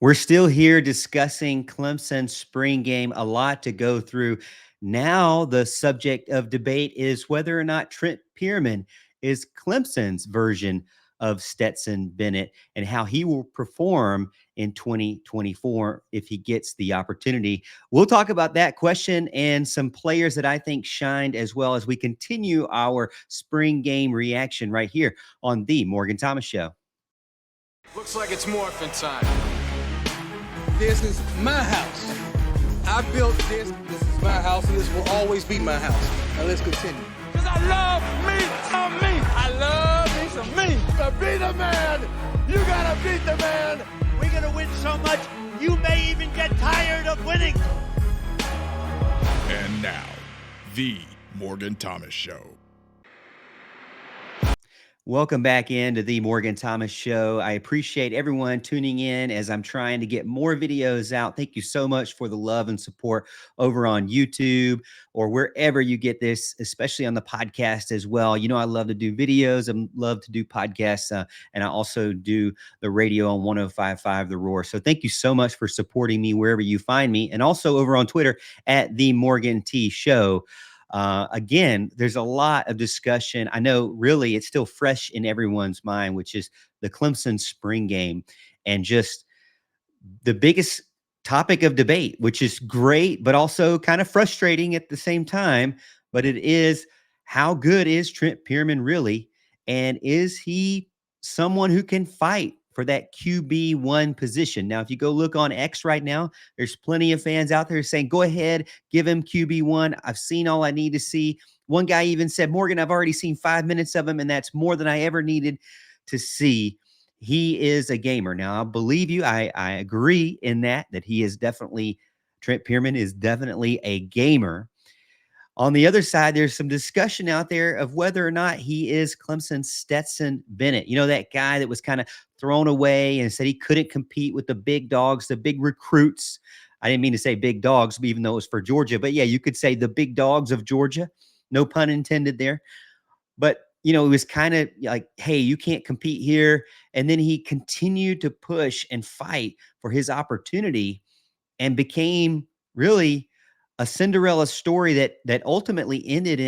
We're still here discussing Clemson spring game, a lot to go through. Now, the subject of debate is whether or not Trent Pearman is Clemson's version of Stetson Bennett and how he will perform in 2024 if he gets the opportunity. We'll talk about that question and some players that I think shined as well as we continue our spring game reaction right here on the Morgan Thomas Show. Looks like it's morphin' time. This is my house. I built this. This is my house, and this will always be my house. Now let's continue. Cause I love me some me. I love me some me. To be the man, you gotta beat the man. We're gonna win so much, you may even get tired of winning. And now, the Morgan Thomas Show. Welcome back into the Morgan Thomas Show. I appreciate everyone tuning in as I'm trying to get more videos out. Thank you so much for the love and support over on YouTube or wherever you get this, especially on the podcast as well. You know, I love to do videos. I love to do podcasts, and I also do the radio on 105.5 The Roar. So thank you so much for supporting me wherever you find me, and also over on Twitter at the Morgan T Show. Again, there's a lot of discussion. I know really it's still fresh in everyone's mind, which is the Clemson spring game and just the biggest topic of debate, which is great, but also kind of frustrating at the same time. But it is, how good is Trent Pierman really? And is he someone who can fight for that QB1 position? Now, if you go look on X right now, there's plenty of fans out there saying, go ahead, give him QB1. I've seen all I need to see. One guy even said, Morgan, I've already seen 5 minutes of him, and that's more than I ever needed to see. He is a gamer. Now, I believe you. I agree in that he is definitely, Trent Pierman is definitely a gamer. On the other side, there's some discussion out there of whether or not he is Clemson's Stetson Bennett. You know, that guy that was kind of thrown away and said he couldn't compete with the big dogs, the big recruits. I didn't mean to say big dogs, even though it was for Georgia. But yeah, you could say the big dogs of Georgia. No pun intended there. But, you know, it was kind of like, hey, you can't compete here. And then he continued to push and fight for his opportunity and became really a Cinderella story that ultimately ended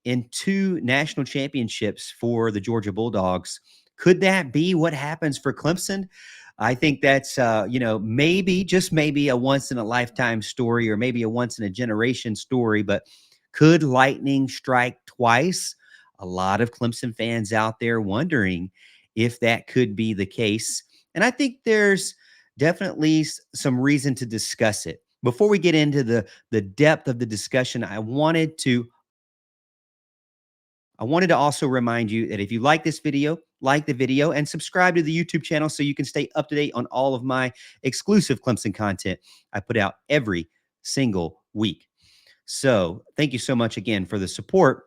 in 2 national championships for the Georgia Bulldogs. Could that be what happens for Clemson? I think that's, maybe, just maybe a once in a lifetime story or maybe a once in a generation story, but could lightning strike twice? A lot of Clemson fans out there wondering if that could be the case. And I think there's definitely some reason to discuss it. Before we get into the depth of the discussion, I wanted to also remind you that if you like this video, like the video and subscribe to the YouTube channel so you can stay up to date on all of my exclusive Clemson content I put out every single week. So thank you so much again for the support.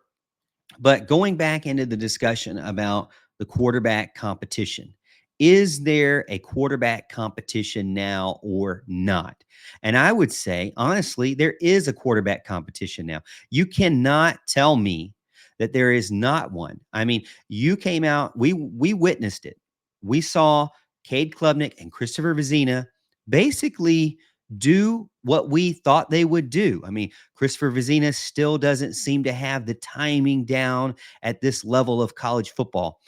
But going back into the discussion about the quarterback competition, is there a quarterback competition now or not? And I would say, honestly, there is a quarterback competition now. You cannot tell me that there is not one. I mean, you came out, we witnessed it. We saw Cade Klubnik and Christopher Vizzina basically do what we thought they would do. I mean, Christopher Vizzina still doesn't seem to have the timing down at this level of college football.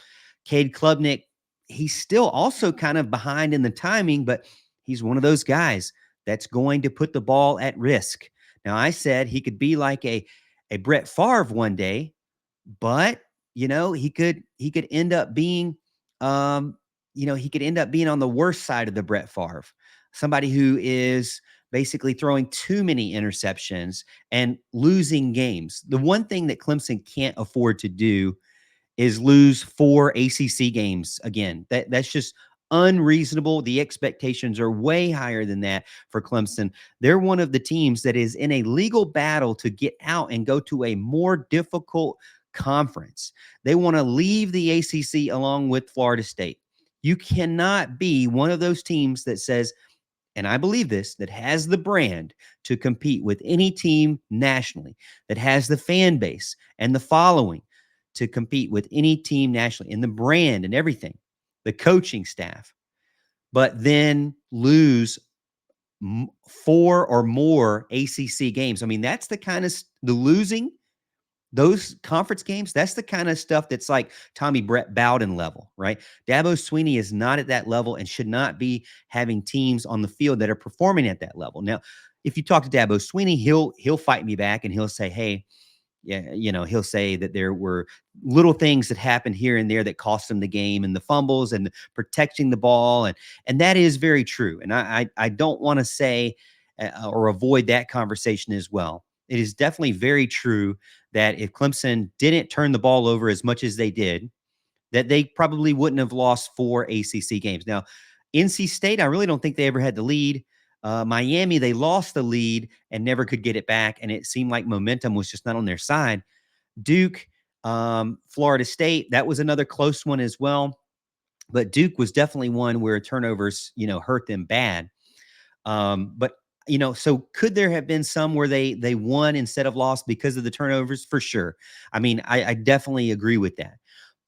Cade Klubnik, he's still also kind of behind in the timing, but he's one of those guys that's going to put the ball at risk. Now, I said he could be like a Brett Favre one day, but you know, he could end up being, he could end up being on the worst side of the Brett Favre, somebody who is basically throwing too many interceptions and losing games. The one thing that Clemson can't afford to do is lose 4 ACC games again. That's just unreasonable. The expectations are way higher than that for Clemson. They're one of the teams that is in a legal battle to get out and go to a more difficult conference. They want to leave the ACC along with Florida State. You cannot be one of those teams that says, and I believe this, that has the brand to compete with any team nationally, that has the fan base and the following to compete with any team nationally, and the brand and everything, the coaching staff, but then lose 4 or more ACC games. I mean, that's the kind of the losing those conference games. That's the kind of stuff that's like Tommy Brett Bowden level, right? Dabo Swinney is not at that level and should not be having teams on the field that are performing at that level. Now, if you talk to Dabo Swinney, he'll fight me back and he'll say, "Hey, yeah, he'll say that there were little things that happened here and there that cost him the game, and the fumbles and protecting the ball, and that is very true. And I don't want to say or avoid that conversation as well. It is definitely very true that if Clemson didn't turn the ball over as much as they did, that they probably wouldn't have lost 4 ACC games. Now, NC State, I really don't think they ever had the lead. Miami, they lost the lead and never could get it back, and it seemed like momentum was just not on their side. Duke, Florida State, that was another close one as well. But Duke was definitely one where turnovers, hurt them bad. But so could there have been some where they won instead of lost because of the turnovers? For sure. I mean, I definitely agree with that.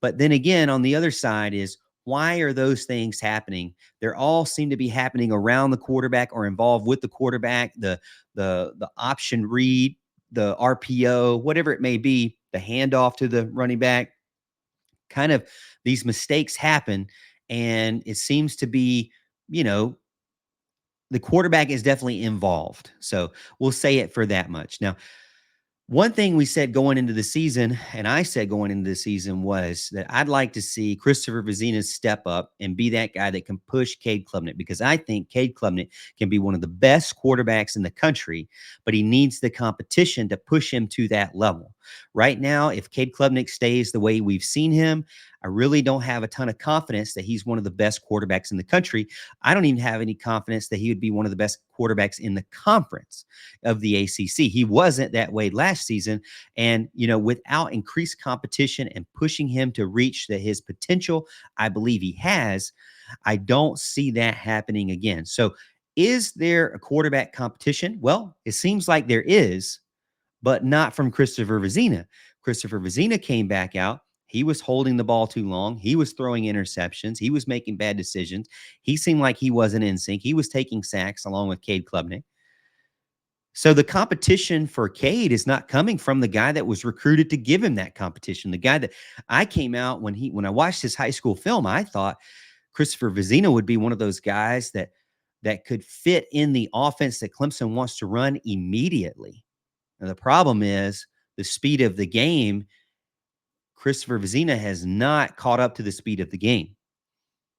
But then again, on the other side is, why are those things happening? They all seem to be happening around the quarterback or involved with the quarterback, the option read, the RPO, whatever it may be, the handoff to the running back. Kind of these mistakes happen, and it seems to be, the quarterback is definitely involved. So we'll say it for that much. Now, one thing we said going into the season, and I said going into the season, was that I'd like to see Christopher Vizzina step up and be that guy that can push Cade Klubnik, because I think Cade Klubnik can be one of the best quarterbacks in the country, but he needs the competition to push him to that level. Right now, if Cade Klubnik stays the way we've seen him, I really don't have a ton of confidence that he's one of the best quarterbacks in the country. I don't even have any confidence that he would be one of the best quarterbacks in the conference of the ACC. He wasn't that way last season. And, without increased competition and pushing him to reach his potential, I believe he has, I don't see that happening again. So is there a quarterback competition? Well, it seems like there is, but not from Christopher Vizzina. Christopher Vizzina came back out. He was holding the ball too long. He was throwing interceptions. He was making bad decisions. He seemed like he wasn't in sync. He was taking sacks along with Cade Klubnik. So the competition for Cade is not coming from the guy that was recruited to give him that competition. The guy that I came out when I watched his high school film, I thought Christopher Vizzina would be one of those guys that could fit in the offense that Clemson wants to run immediately. Now, the problem is the speed of the game. Christopher Vizzina has not caught up to the speed of the game.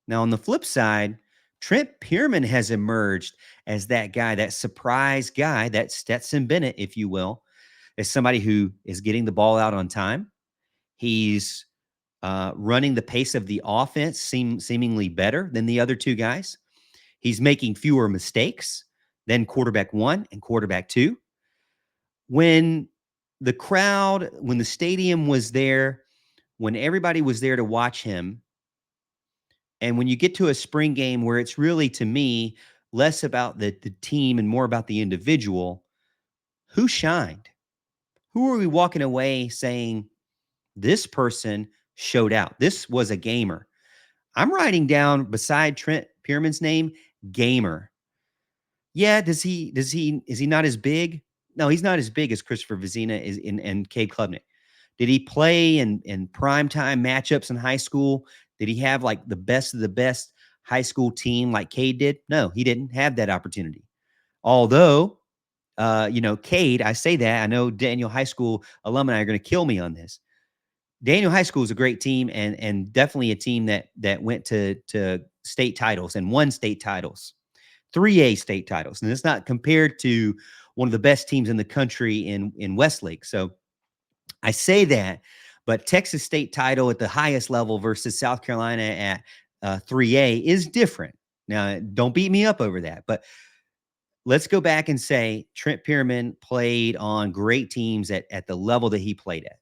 Now, on the flip side, Trent Pearman has emerged as that guy, that surprise guy, that Stetson Bennett, if you will, as somebody who is getting the ball out on time. He's running the pace of the offense seemingly better than the other two guys. He's making fewer mistakes than quarterback 1 and quarterback 2. When the stadium was there, when everybody was there to watch him, and when you get to a spring game where it's really, to me, less about the team and more about the individual, who shined? Who are we walking away saying, this person showed out? This was a gamer. I'm writing down beside Trent Pierman's name, gamer. Yeah, is he not as big? No, he's not as big as Christopher Vizzina and Cade Klubnik. Did he play in primetime matchups in high school? Did he have like the best of the best high school team like Cade did? No, he didn't have that opportunity. Although, Cade, I say that, I know Daniel High School alumni are going to kill me on this. Daniel High School is a great team and definitely a team that went to state titles and won state titles, 3A state titles. And it's not compared to one of the best teams in the country in Westlake. So I say that, but Texas state title at the highest level versus South Carolina at 3A is different. Now, don't beat me up over that, but let's go back and say Trent Pierman played on great teams at the level that he played at.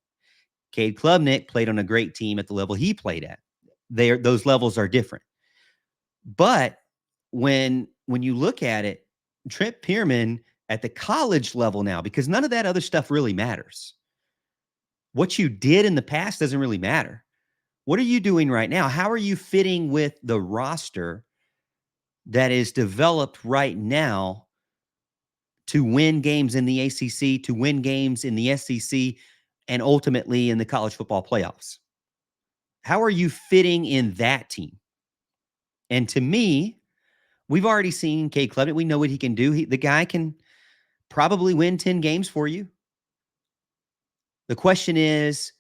Cade Klubnik played on a great team at the level he played at. Those levels are different. But when you look at it, Trent Pierman at the college level now, because none of that other stuff really matters. What you did in the past doesn't really matter. What are you doing right now? How are you fitting with the roster that is developed right now to win games in the ACC, to win games in the SEC, and ultimately in the college football playoffs. How are you fitting in that team? And to me, we've already seen Cade Klubnik. We know what he can do. The guy can probably win 10 games for you. The question is,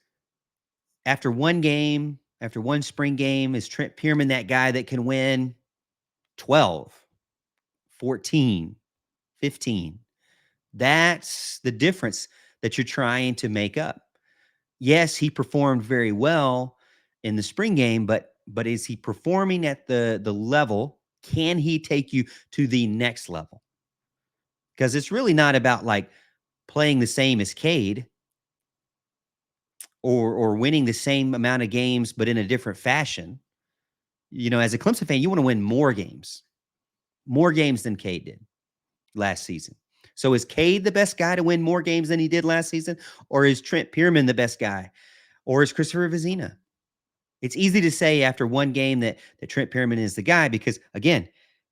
after one game, after one spring game, is Trent Pierman that guy that can win 12, 14, 15? That's the difference that you're trying to make up. Yes, he performed very well in the spring game, but is he performing at the level? Can he take you to the next level? Because it's really not about like playing the same as Cade or winning the same amount of games, but in a different fashion. You know, as a Clemson fan, you want to win more games than Cade did last season. So is Cade the best guy to win more games than he did last season? Or is Trent Pierman the best guy? Or is Christopher Vizzina? It's easy to say after one game that Trent Pearman is the guy because, again,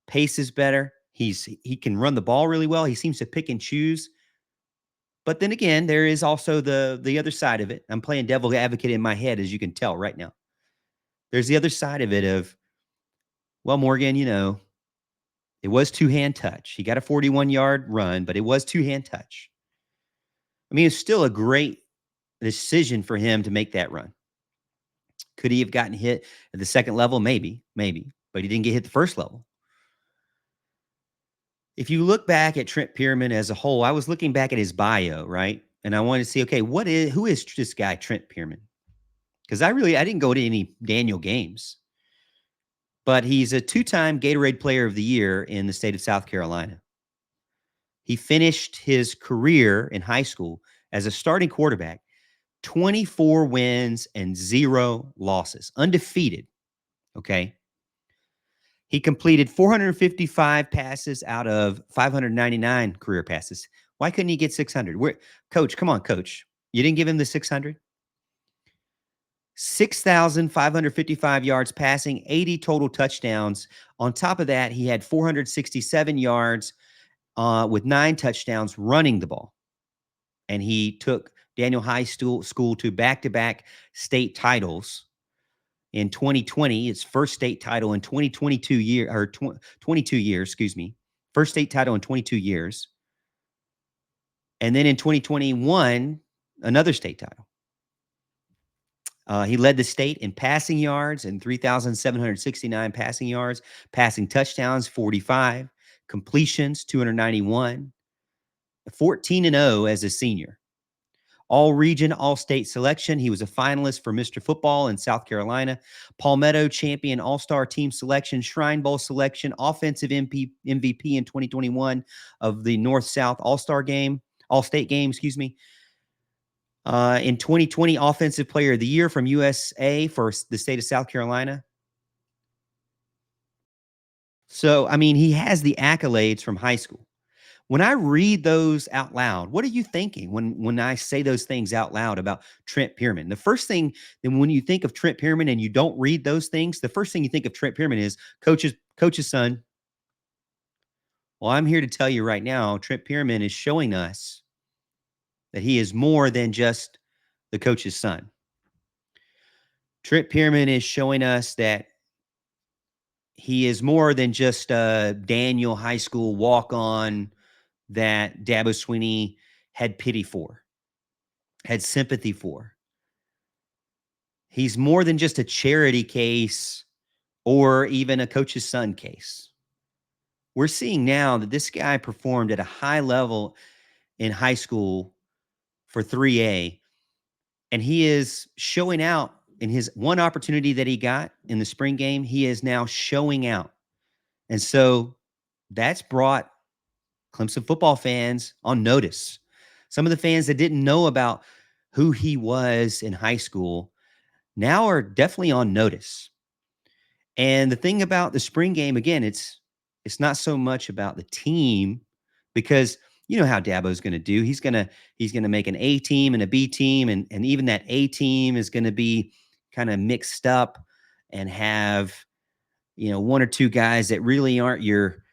pace is better. He can run the ball really well. He seems to pick and choose. But then again, there is also the other side of it. I'm playing devil advocate in my head, as you can tell right now. There's the other side of it of, well, Morgan, you know, it was two-hand touch. He got a 41-yard run, but it was two-hand touch. I mean, it's still a great decision for him to make that run. Could he have gotten hit at the second level? Maybe, but he didn't get hit the first level. If you look back at Trent Pierman as a whole, I was looking back at his bio, right? And I wanted to see, okay, who is this guy, Trent Pierman? Because I didn't go to any Daniel games, but he's a two-time Gatorade Player of the Year in the state of South Carolina. He finished his career in high school as a starting quarterback, 24 wins and 0 losses, undefeated. Okay. He completed 455 passes out of 599 career passes. Why couldn't he get 600? Coach, come on, coach. You didn't give him the 600? 6,555 yards passing, 80 total touchdowns. On top of that, he had 467 yards with 9 touchdowns running the ball. And he took Daniel High School to back-to-back state titles in 2020, his first state title in 22 years, excuse me. First state title in 22 years. And then in 2021, another state title. He led the state in passing yards and 3,769 passing yards, passing touchdowns, 45, completions, 291, 14-0 as a senior. All-region, all-state selection. He was a finalist for Mr. Football in South Carolina. Palmetto champion, all-star team selection, Shrine Bowl selection, offensive MVP in 2021 of the North-South all-state game, excuse me. In 2020, Offensive Player of the Year from USA for the state of South Carolina. So, I mean, he has the accolades from high school. When I read those out loud, what are you thinking when I say those things out loud about Trent Pierman? The first thing, then when you think of Trent Pierman and you don't read those things, the first thing you think of Trent Pierman is coach's son. Well, I'm here to tell you right now, Trent Pierman is showing us that he is more than just the coach's son. Trent Pierman is showing us that he is more than just a Daniel High School walk-on that Dabo Swinney had pity for, had sympathy for. He's more than just a charity case or even a coach's son case. We're seeing now that this guy performed at a high level in high school for 3A, and he is showing out in his one opportunity that he got in the spring game. He is now showing out. And so that's brought Clemson football fans on notice. Some of the fans that didn't know about who he was in high school now are definitely on notice. And the thing about the spring game, again, it's not so much about the team, because you know how Dabo's going to do. He's going to make an A team and a B team, and even that A team is going to be kind of mixed up and have one or two guys that really aren't your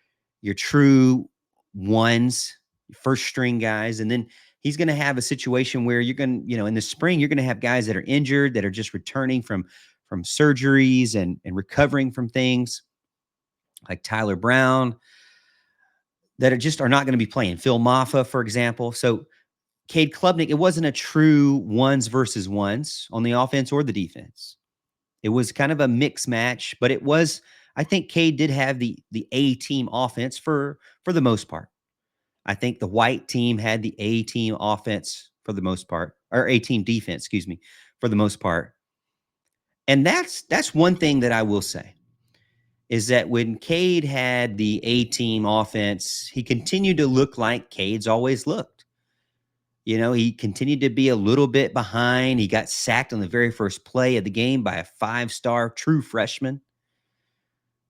true ones, first string guys. And then he's going to have a situation where you're going to, in the spring, you're going to have guys that are injured, that are just returning from surgeries and recovering from things, like Tyler Brown, that are not going to be playing. Phil Maffa, for example. So Cade Klubnik, it wasn't a true ones versus ones on the offense or the defense. It was kind of a mixed match, but it was, I think Cade did have the A team offense for the most part. I think the white team had the A team offense for the most part, or A team defense, excuse me, for the most part. And that's one thing that I will say, is that when Cade had the A team offense, he continued to look like Cade's always looked. He continued to be a little bit behind. He got sacked on the very first play of the game by a 5-star true freshman.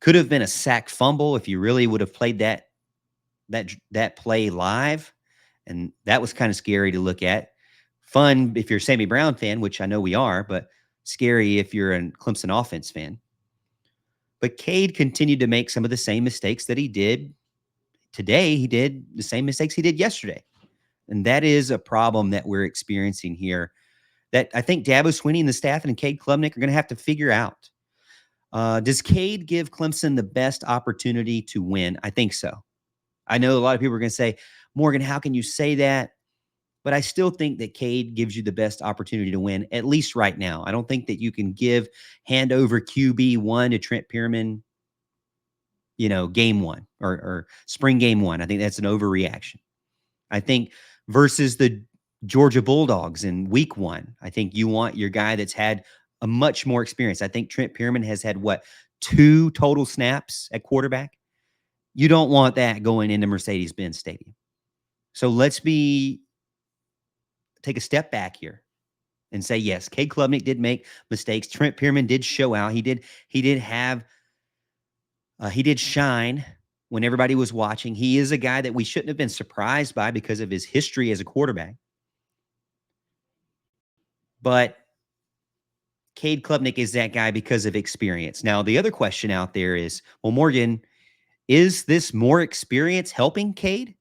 Could have been a sack fumble if you really would have played that play live. And that was kind of scary to look at. Fun if you're a Sammy Brown fan, which I know we are, but scary if you're a Clemson offense fan. But Cade continued to make some of the same mistakes that he did today. He did the same mistakes he did yesterday. And that is a problem that we're experiencing here that I think Dabo Swinney and the staff and Cade Klubnik are going to have to figure out. Does Cade give Clemson the best opportunity to win? I think so. I know a lot of people are going to say, Morgan, how can you say that? But I still think that Cade gives you the best opportunity to win, at least right now. I don't think that you can hand over QB1 to Trent Pearman, game one or spring game one. I think that's an overreaction. I think versus the Georgia Bulldogs in week one, I think you want your guy that's had a much more experience. I think Trent Pierman has had 2 total snaps at quarterback. You don't want that going into Mercedes-Benz Stadium. So let's take a step back here and say, yes, Cade Klubnik did make mistakes. Trent Pierman did show out. He did shine when everybody was watching. He is a guy that we shouldn't have been surprised by because of his history as a quarterback. But Cade Klubnik is that guy because of experience. Now, the other question out there is, well, Morgan, is this more experience helping Cade?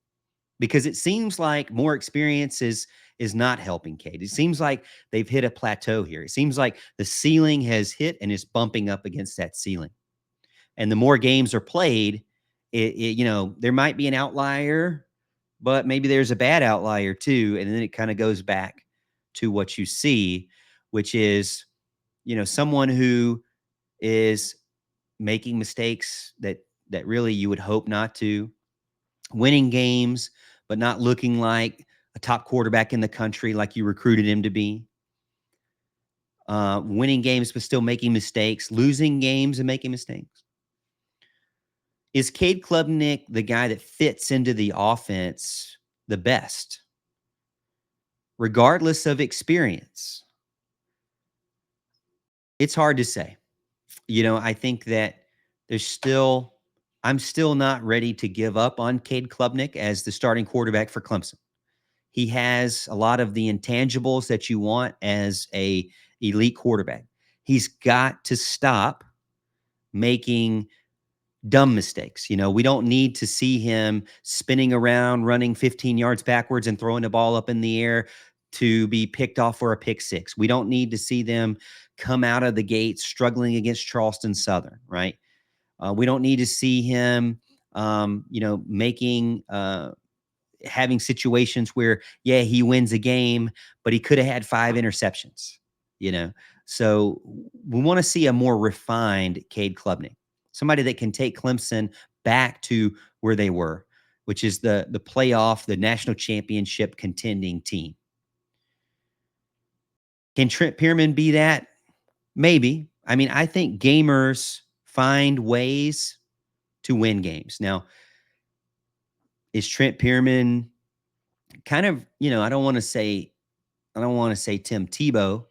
Because it seems like more experience is not helping Cade. It seems like they've hit a plateau here. It seems like the ceiling has hit and is bumping up against that ceiling. And the more games are played, there might be an outlier, but maybe there's a bad outlier too. And then it kind of goes back to what you see, which is, someone who is making mistakes that really you would hope not to, winning games, but not looking like a top quarterback in the country like you recruited him to be. Winning games, but still making mistakes, losing games and making mistakes. Is Cade Klubnik the guy that fits into the offense the best, regardless of experience? It's hard to say. I think that I'm still not ready to give up on Cade Klubnik as the starting quarterback for Clemson. He has a lot of the intangibles that you want as a elite quarterback. He's got to stop making dumb mistakes. We don't need to see him spinning around, running 15 yards backwards and throwing the ball up in the air to be picked off for a pick six. We don't need to see them come out of the gate struggling against Charleston Southern, right? We don't need to see him, having situations where, he wins a game, but he could have had 5 interceptions, So we want to see a more refined Cade Klubnik, somebody that can take Clemson back to where they were, which is the playoff, the national championship contending team. Can Trent Pierman be that? Maybe. I mean, I think gamers find ways to win games. Now, is Trent Pierman kind of, I don't want to say Tim Tebow,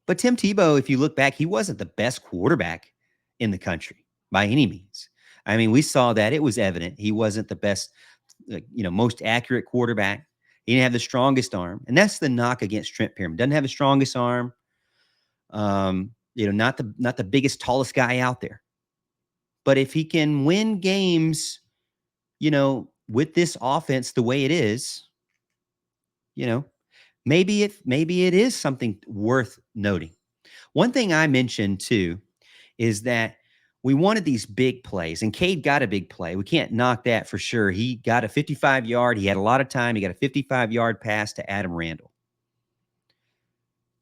but Tim Tebow, if you look back, he wasn't the best quarterback in the country by any means. I mean, we saw that. It was evident. He wasn't the best, most accurate quarterback. He didn't have the strongest arm. And that's the knock against Trent Pierman. Doesn't have the strongest arm. Not the biggest, tallest guy out there. But if he can win games, with this offense the way it is, maybe it is something worth noting. One thing I mentioned too is that we wanted these big plays, and Cade got a big play. We can't knock that for sure. He got a 55-yard. He had a lot of time. He got a 55-yard pass to Adam Randall.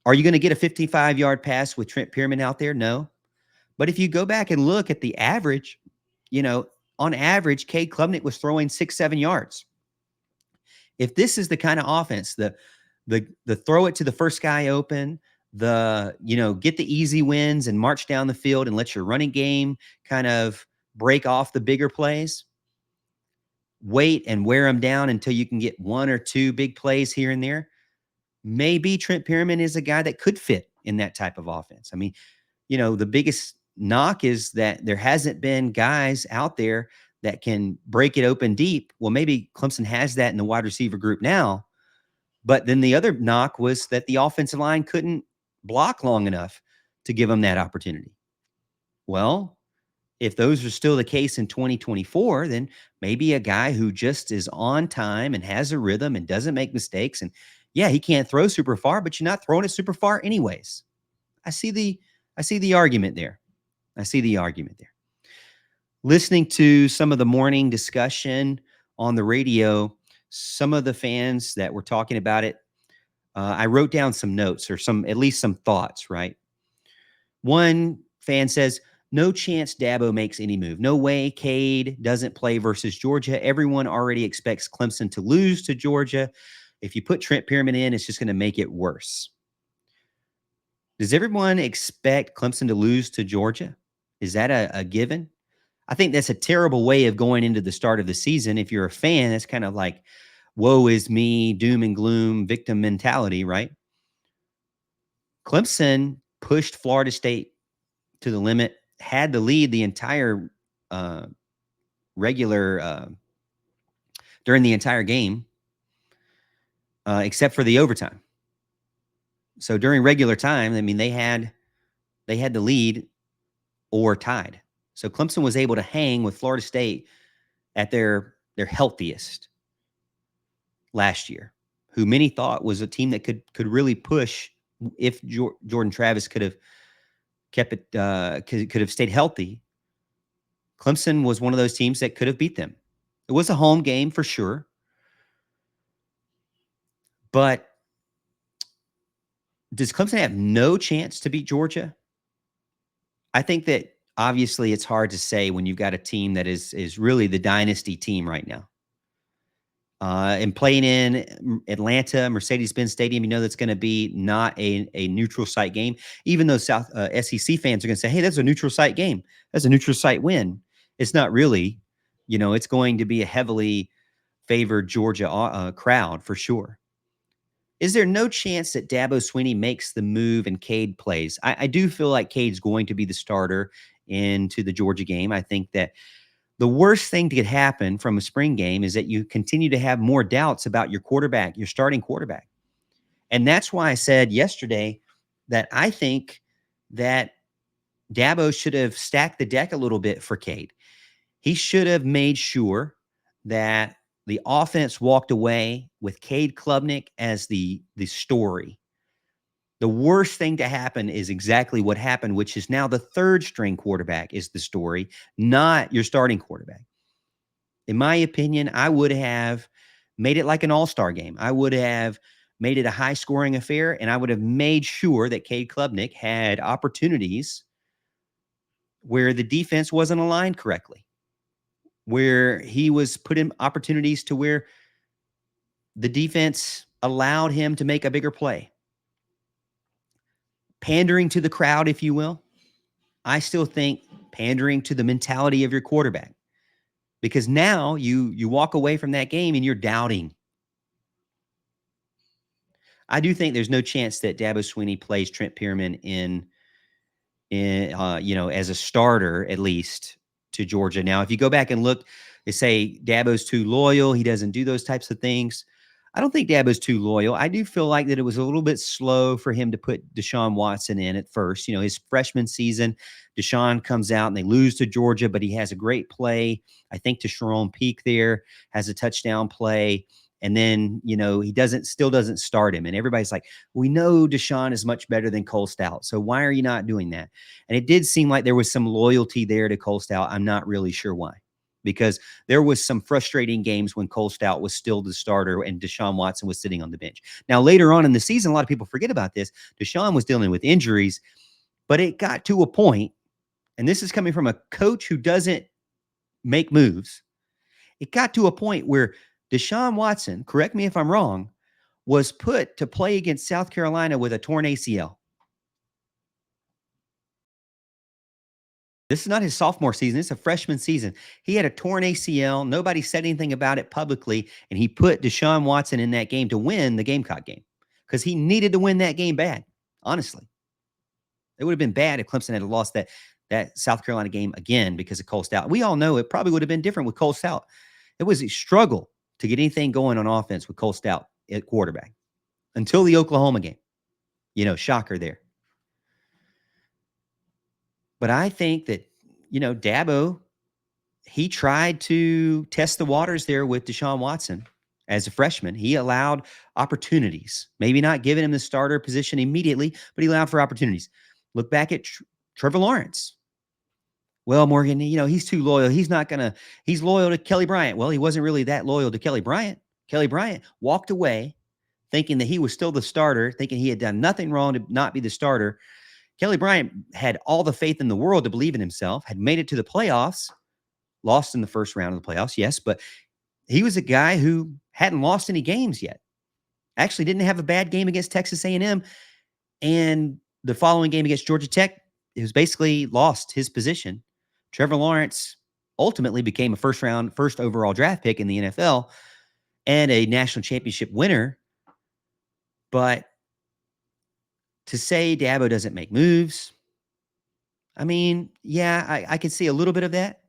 Are you going to get a 55-yard pass with Trent Pearman out there? No. But if you go back and look at the average, on average, Cade Klubnik was throwing 6-7 yards. If this is the kind of offense, the throw it to the first guy open, get the easy wins and march down the field and let your running game kind of break off the bigger plays, wait and wear them down until you can get one or two big plays here and there. Maybe Trent Pierman is a guy that could fit in that type of offense. I mean, the biggest knock is that there hasn't been guys out there that can break it open deep. Well, maybe Clemson has that in the wide receiver group now. But then the other knock was that the offensive line couldn't block long enough to give them that opportunity. Well, if those are still the case in 2024, then maybe a guy who just is on time and has a rhythm and doesn't make mistakes. And yeah, he can't throw super far, but you're not throwing it super far anyways. I see the argument there. Listening to some of the morning discussion on the radio, some of the fans that were talking about it, I wrote down some notes or at least some thoughts, right? One fan says, no chance Dabo makes any move. No way Cade doesn't play versus Georgia. Everyone already expects Clemson to lose to Georgia. If you put Trent Pierman in, it's just going to make it worse. Does everyone expect Clemson to lose to Georgia? Is that a given? I think that's a terrible way of going into the start of the season. If you're a fan, that's kind of like, woe is me, doom and gloom, victim mentality, right? Clemson pushed Florida State to the limit, had the lead the entire during the entire game, except for the overtime. So during regular time, I mean, they had the lead or tied. So Clemson was able to hang with Florida State at their healthiest last year, who many thought was a team that could really push if Jordan Travis could have kept it, could have stayed healthy. Clemson was one of those teams that could have beat them. It was a home game for sure, but does Clemson have no chance to beat Georgia? I think that obviously it's hard to say when you've got a team that is really the dynasty team right now. And playing in Atlanta, Mercedes-Benz Stadium, that's going to be not a neutral site game. Even though SEC fans are going to say, hey, that's a neutral site game. That's a neutral site win. It's not really. It's going to be a heavily favored Georgia crowd for sure. Is there no chance that Dabo Swinney makes the move and Cade plays? I do feel like Cade's going to be the starter into the Georgia game. I think that the worst thing that could happen from a spring game is that you continue to have more doubts about your quarterback, your starting quarterback. And that's why I said yesterday that I think that Dabo should have stacked the deck a little bit for Cade. He should have made sure that the offense walked away with Cade Klubnik as the story. The worst thing to happen is exactly what happened, which is now the third string quarterback is the story, not your starting quarterback. In my opinion, I would have made it like an all-star game. I would have made it a high-scoring affair, and I would have made sure that Cade Klubnik had opportunities where the defense wasn't aligned correctly, where he was put in opportunities to where the defense allowed him to make a bigger play. Pandering to the crowd, if you will. I still think pandering to the mentality of your quarterback, because now you walk away from that game and you're doubting. I do think there's no chance that Dabo Swinney plays Trent Pierman in as a starter, at least, to Georgia. Now, if you go back and look, they say Dabo's too loyal. He doesn't do those types of things. I don't think Dabo's too loyal. I do feel like that it was a little bit slow for him to put Deshaun Watson in at first. His freshman season, Deshaun comes out and they lose to Georgia, but he has a great play. I think to Sharon Peak there has a touchdown play. And then, he still doesn't start him. And everybody's like, we know Deshaun is much better than Cole Stout. So why are you not doing that? And it did seem like there was some loyalty there to Cole Stout. I'm not really sure why. Because there was some frustrating games when Cole Stout was still the starter and Deshaun Watson was sitting on the bench. Now, later on in the season, a lot of people forget about this. Deshaun was dealing with injuries, but it got to a point, and this is coming from a coach who doesn't make moves. It got to a point where Deshaun Watson, correct me if I'm wrong, was put to play against South Carolina with a torn ACL. This is not his sophomore season. It's a freshman season. He had a torn ACL. Nobody said anything about it publicly, and he put Deshaun Watson in that game to win the Gamecock game because he needed to win that game bad, honestly. It would have been bad if Clemson had lost that South Carolina game again because of Cole Stout. We all know it probably would have been different with Cole Stout. It was a struggle to get anything going on offense with Cole Stout at quarterback until the Oklahoma game. Shocker there. But I think that, Dabo, he tried to test the waters there with Deshaun Watson as a freshman. He allowed opportunities, maybe not giving him the starter position immediately, but he allowed for opportunities. Look back at Trevor Lawrence. Well, Morgan, he's too loyal. He's loyal to Kelly Bryant. Well, he wasn't really that loyal to Kelly Bryant. Kelly Bryant walked away thinking that he was still the starter, thinking he had done nothing wrong to not be the starter. Kelly Bryant had all the faith in the world to believe in himself, had made it to the playoffs, lost in the first round of the playoffs, yes, but he was a guy who hadn't lost any games yet. Actually didn't have a bad game against Texas A&M, and the following game against Georgia Tech, it was basically lost his position. Trevor Lawrence ultimately became a first overall draft pick in the NFL and a national championship winner, but to say Dabo doesn't make moves, I mean, yeah, I can see a little bit of that,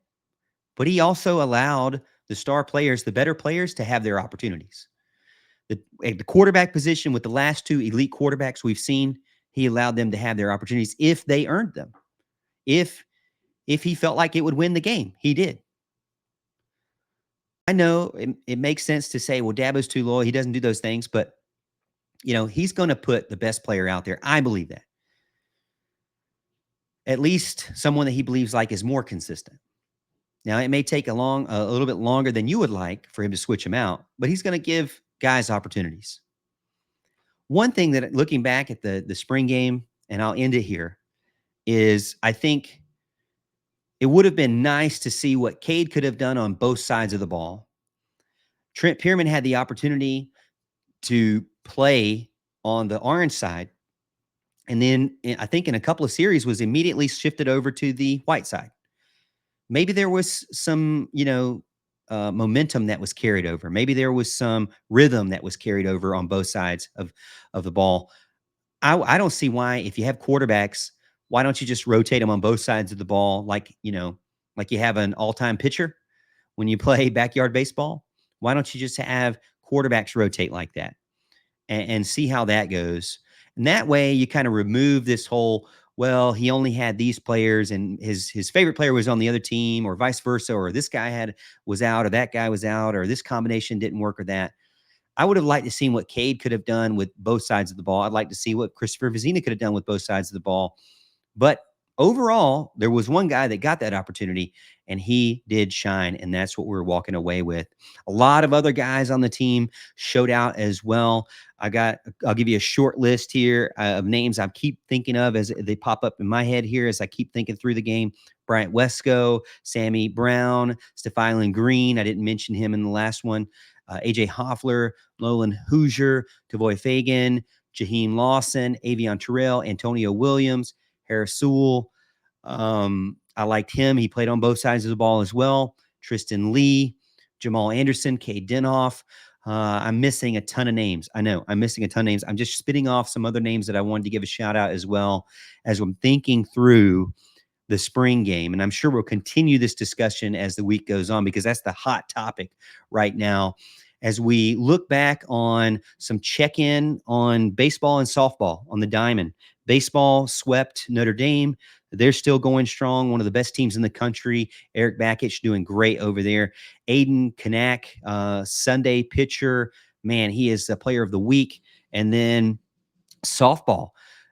but he also allowed the star players, the better players, to have their opportunities. At the quarterback position with the last two elite quarterbacks we've seen, he allowed them to have their opportunities if they earned them. If he felt like it would win the game, he did. I know it makes sense to say, well, Dabo's too loyal. He doesn't do those things, but he's going to put the best player out there. I believe that. At least someone that he believes like is more consistent. Now, it may take a little bit longer than you would like for him to switch him out, but he's going to give guys opportunities. One thing that, looking back at the spring game, and I'll end it here, is I think it would have been nice to see what Cade could have done on both sides of the ball. Trent Pearman had the opportunity to play on the orange side, and then I think in a couple of series was immediately shifted over to the white side. Maybe there was some, momentum that was carried over. Maybe there was some rhythm that was carried over on both sides of the ball. I don't see why, if you have quarterbacks, why don't you just rotate them on both sides of the ball like you have an all-time pitcher when you play backyard baseball? Why don't you just have quarterbacks rotate like that and see how that goes? And that way you kind of remove this whole, well, he only had these players and his favorite player was on the other team, or vice versa, or this guy was out, or that guy was out, or this combination didn't work, or that. I would have liked to see what Cade could have done with both sides of the ball. I'd like to see what Christopher Vizzina could have done with both sides of the ball. But overall, there was one guy that got that opportunity, and he did shine, and that's what we're walking away with. A lot of other guys on the team showed out as well. I'll give you a short list here of names I keep thinking of as they pop up in my head here as I keep thinking through the game. Bryant Wesco, Sammy Brown, Stephylan Green. I didn't mention him in the last one. AJ Hoffler, Nolan Hoosier, Tavoy Fagan, Jaheim Lawson, Avion Terrell, Antonio Williams, Harris Sewell. I liked him. He played on both sides of the ball as well. Tristan Lee, Jamal Anderson, Cade Denhoff. I'm missing a ton of names. I know I'm missing a ton of names. I'm just spitting off some other names that I wanted to give a shout out as well as I'm thinking through the spring game. And I'm sure we'll continue this discussion as the week goes on because that's the hot topic right now. as we look back on some check-in on baseball and softball on the diamond. Baseball swept Notre Dame. They're still going strong. One of the best teams in the country. Eric Bakich doing great over there. Aiden Kanak, Sunday pitcher. Man, he is a player of the week. And then softball,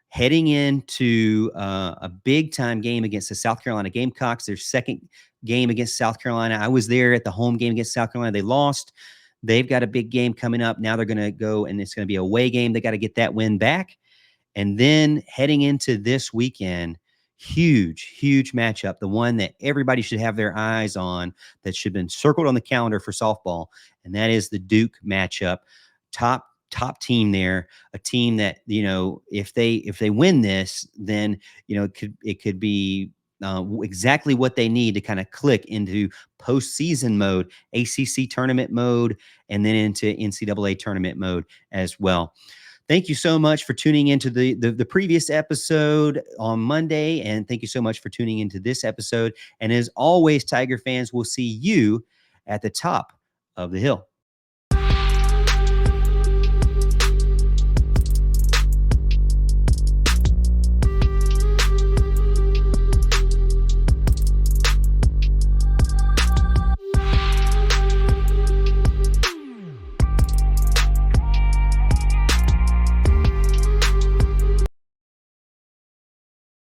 heading into a big-time game against the South Carolina Gamecocks. Their second game against South Carolina. I was there at the home game against South Carolina. They lost. They've got a big game coming up. Now they're going to go, and it's going to be a away game. They got to get that win back. And then heading into this weekend, huge matchup, the one that everybody should have their eyes on, that should have been circled on the calendar for softball, and that is the Duke matchup. Top team there, a team that, you know, if they win this, then, you know, it could be exactly what they need to kind of click into postseason mode, ACC tournament mode, and then into NCAA tournament mode as well. Thank you so much for tuning into the previous episode on Monday, and thank you so much for tuning into this episode. And as always, Tiger fans, we'll see you at the top of the hill.